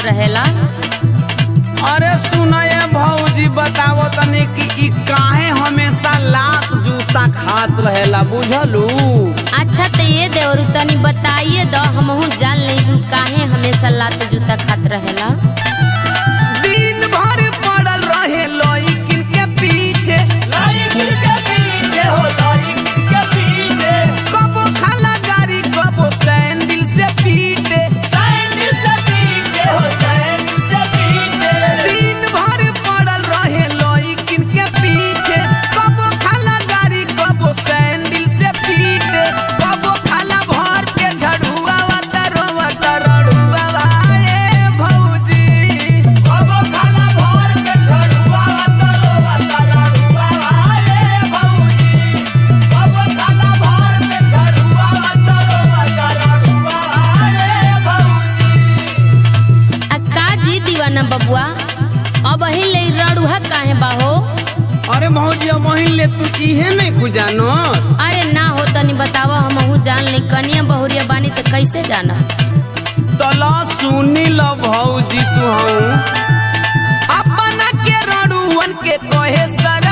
रहेला। अरे सुनये भौजी बतावो तनी कि ई काहे हमेशा लात जूता खात रहेला बुझलू। अच्छा तो ये देवरू तनी बताइए दो, हमहू जान ले काहे हमेशा लात जूता खात रहेला। दिन भर पड़ल रहे लइकिन के पीछे, लइकिन के पीछे हो लइकिन के पीछे। कबो खाला गाड़ी कबो सैंडल से पीटे, सैंडल से पीटे हो सैंडल से पीटे। दिन भर पड़ल रहे लइकिन के पीछे, कबो खाला गाड़ी कबो सैंडल से पीटे। कबो खाला भर के झड़ुआ वतरवा तरड़ुआ ए भौजी। कबो खाला भर के झड़ुआ वतरवा तरड़ुआ ए भौजी। कबो खाला भर के झड़ुआ वतरवा तरड़ुआ ए भौजी। आ का जी दीवाना बबुआ, अब ही ले रड़ुहा काहे बाहो? अरे भौजी वहीं ले तू इहे नहीं खुजानो। अरे ना हो तनी बतावा, हमहू जान ले। कनिया बहुरिया बानी तो कैसे जाना। तला सुनी ल भौजी तू अपना के रड़ुअन के कहे सर